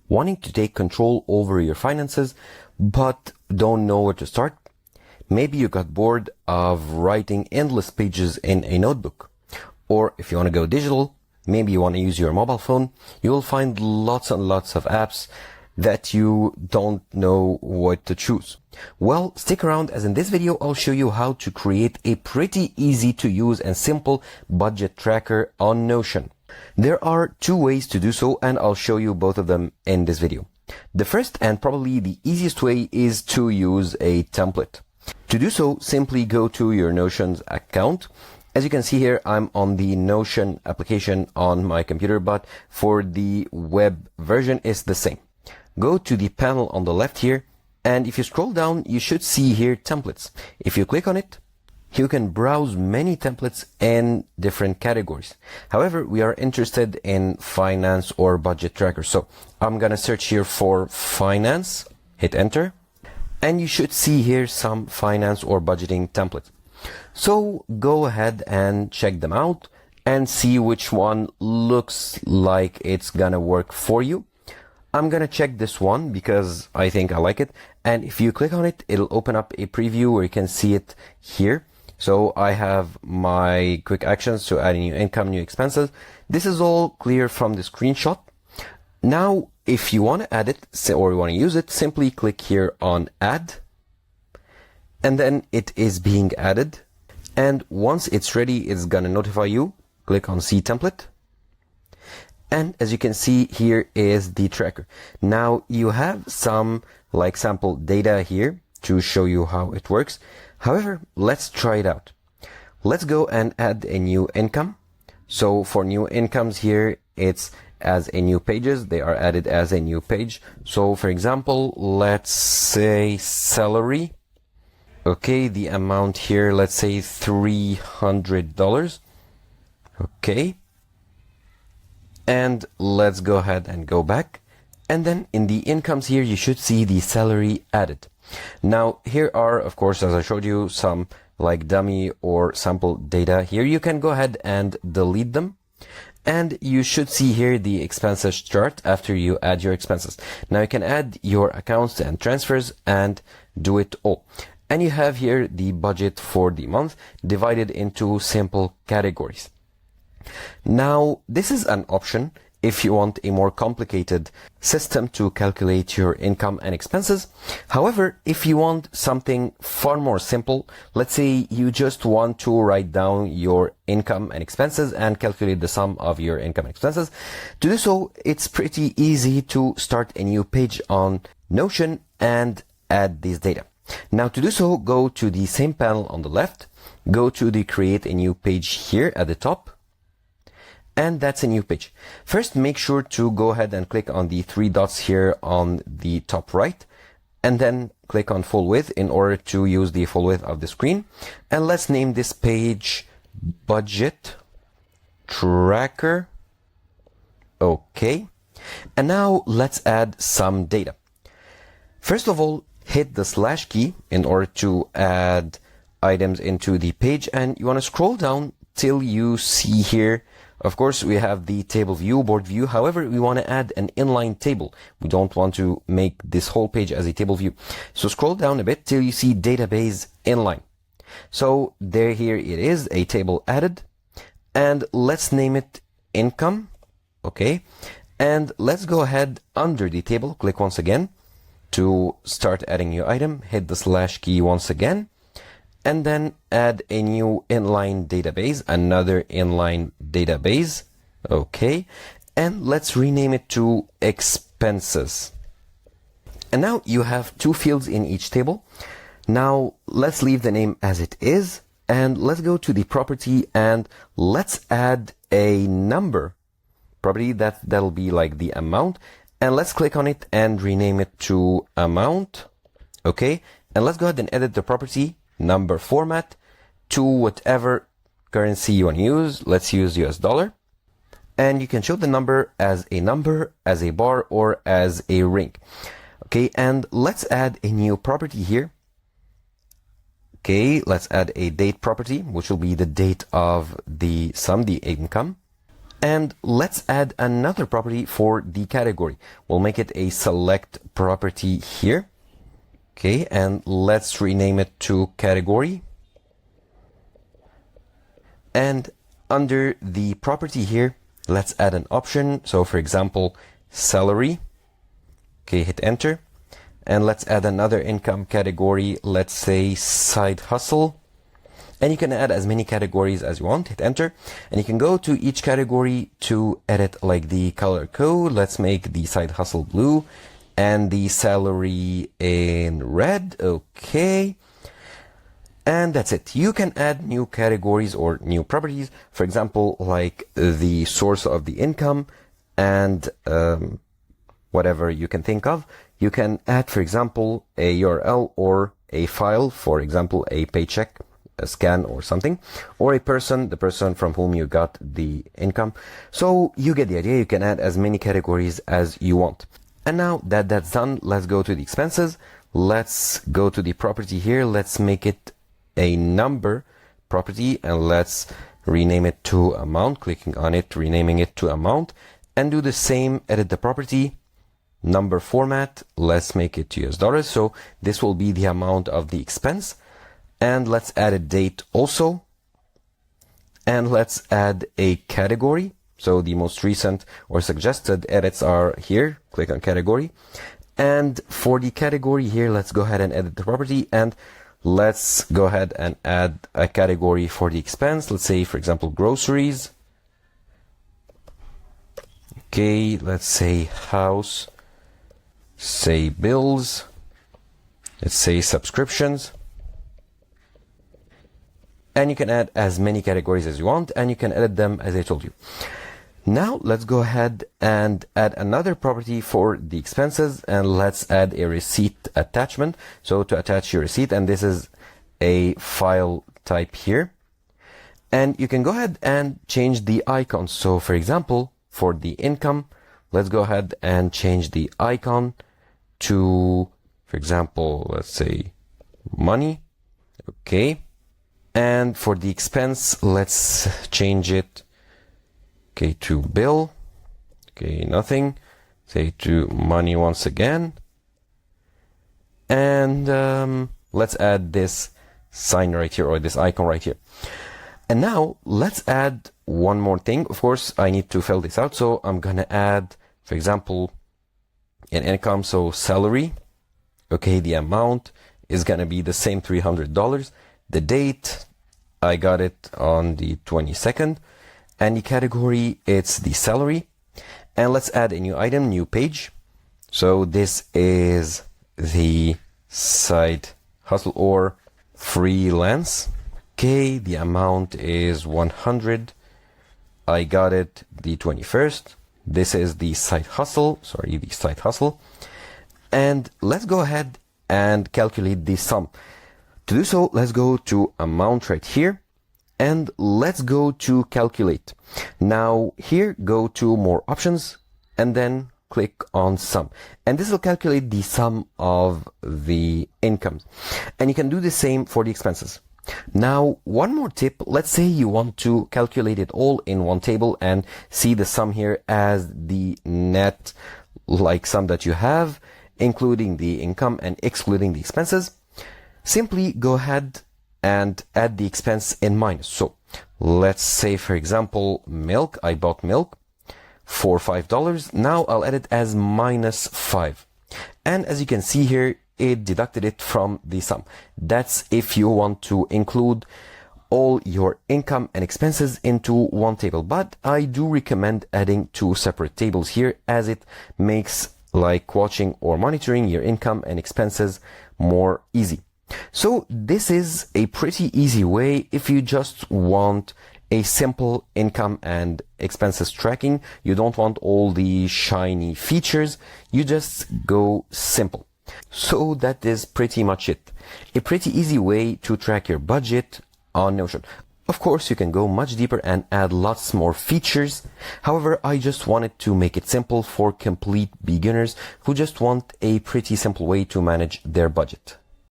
Wanting to take control over your finances, but don't know where to start? Maybe you got bored of writing endless pages in a notebook. Or if you want to go digital, maybe you want to use your mobile phone, you will find lots and lots of apps that you don't know what to choose. Well, stick around, as in this video I'll show you how to create a pretty easy to use and simple budget tracker on Notion. There are two ways to do so, and I'll show you both of them in this video. The first and probably the easiest way is to use a template. To do so, simply go to your Notion's account. As you can see here, I'm on the Notion application on my computer, but for the web version it's the same. Go to the panel on the left here, and if you scroll down, you should see here templates. If you click on it, you can browse many templates in different categories. However, we are interested in finance or budget tracker. So I'm gonna search here for finance, hit enter, and you should see here some finance or budgeting templates. So go ahead and check them out and see which one looks like it's gonna work for you. I'm gonna check this one because I think I like it. And if you click on it, it'll open up a preview where you can see it here. So I have my quick actions to add new income, new expenses. This is all clear from the screenshot. Now, if you want to add it or you want to use it, simply click here on add. And then it is being added. And once it's ready, it's gonna notify you. Click on see template. And as you can see, here is the tracker. Now you have some like sample data here to show you how it works. However, let's try it out. Let's go and add a new income. So for new incomes here, it's as a new pages. They are added as a new page. So for example, let's say salary. Okay, the amount here, let's say $300. Okay. And let's go ahead and go back. And then in the incomes here, you should see the salary added. Now, here are, of course, as I showed you, some like dummy or sample data here. You can go ahead and delete them. And you should see here the expenses chart after you add your expenses. Now you can add your accounts and transfers and do it all. And you have here the budget for the month divided into simple categories. Now, this is an option if you want a more complicated system to calculate your income and expenses. However, if you want something far more simple, let's say you just want to write down your income and expenses and calculate the sum of your income and expenses. To do so, it's pretty easy to start a new page on Notion and add these data. Now to do so, go to the same panel on the left, go to the create a new page here at the top, and that's a new page. First, make sure to go ahead and click on the three dots here on the top right, and then click on full width in order to use the full width of the screen. And let's name this page budget tracker. Okay. And now let's add some data. First of all, hit the slash key in order to add items into the page, and you want to scroll down till you see here. Of course, we have the table view, board view. However, we want to add an inline table. We don't want to make this whole page as a table view. So scroll down a bit till you see database inline. So here it is, a table added. And let's name it income. Okay. And let's go ahead under the table, click once again to start adding new item, hit the slash key once again, and then add a new inline database, another inline database. Okay. And let's rename it to expenses. And now you have two fields in each table. Now let's leave the name as it is, and let's go to the property and let's add a number property that'll be like the amount. And let's click on it and rename it to amount. Okay. And let's go ahead and edit the property number format to whatever currency you want to use. Let's use US dollar. And you can show the number, as a bar, or as a ring. Okay. And let's add a new property here. Okay. Let's add a date property, which will be the date of the sum, the income. And let's add another property for the category. We'll make it a select property here. Okay, and let's rename it to category. And under the property here, let's add an option. So for example, salary. Okay, hit enter. And let's add another income category. Let's say side hustle. And you can add as many categories as you want. Hit enter. And you can go to each category to edit like the color code. Let's make the side hustle blue and the salary in red. Okay. And that's it. You can add new categories or new properties. For example, like the source of the income and whatever you can think of. You can add, for example, a URL or a file, for example, a paycheck, a scan or something, or a person, the person from whom you got the income. So you get the idea. You can add as many categories as you want. And now that that's done, let's go to the expenses. Let's go to the property here. Let's make it a number property and let's rename it to amount. Clicking on it, renaming it to amount, and do the same. Edit the property. Number format, let's make it US dollars. So this will be the amount of the expense. And let's add a date also. And let's add a category. So the most recent or suggested edits are here. Click on category. And for the category here, let's go ahead and edit the property. And let's go ahead and add a category for the expense. Let's say, for example, groceries. Okay, let's say house. Say bills. Let's say subscriptions. And you can add as many categories as you want, and you can edit them as I told you. Now let's go ahead and add another property for the expenses, and let's add a receipt attachment. So to attach your receipt, and this is a file type here. And you can go ahead and change the icon. So for example, for the income, let's go ahead and change the icon to, for example, let's say money. Okay. And for the expense, let's change it, okay, to bill. Okay, nothing. Say to money once again. And let's add this sign right here, or this icon right here. And now let's add one more thing. Of course, I need to fill this out. So I'm going to add, for example, an income. So salary. Okay, the amount is going to be the same, $300. The date, I got it on the 22nd. And the category, it's the salary. And let's add a new item, new page. So this is the side hustle or freelance. Okay, the amount is 100. I got it the 21st. This is the side hustle. Sorry, the side hustle. And let's go ahead and calculate the sum. To do so, let's go to amount right here. And let's go to calculate. Now here, go to more options and then click on sum. And this will calculate the sum of the incomes. And you can do the same for the expenses. Now, one more tip. Let's say you want to calculate it all in one table and see the sum here as the net like sum that you have, including the income and excluding the expenses. Simply go ahead and add the expense in minus. So let's say, for example, milk. I bought milk for $5. Now I'll add it as minus 5. And as you can see here, it deducted it from the sum. That's if you want to include all your income and expenses into one table. But I do recommend adding two separate tables here, as it makes like watching or monitoring your income and expenses more easy. So this is a pretty easy way if you just want a simple income and expenses tracking. You don't want all the shiny features. You just go simple. So that is pretty much it. A pretty easy way to track your budget on Notion. Of course, you can go much deeper and add lots more features. However, I just wanted to make it simple for complete beginners who just want a pretty simple way to manage their budget.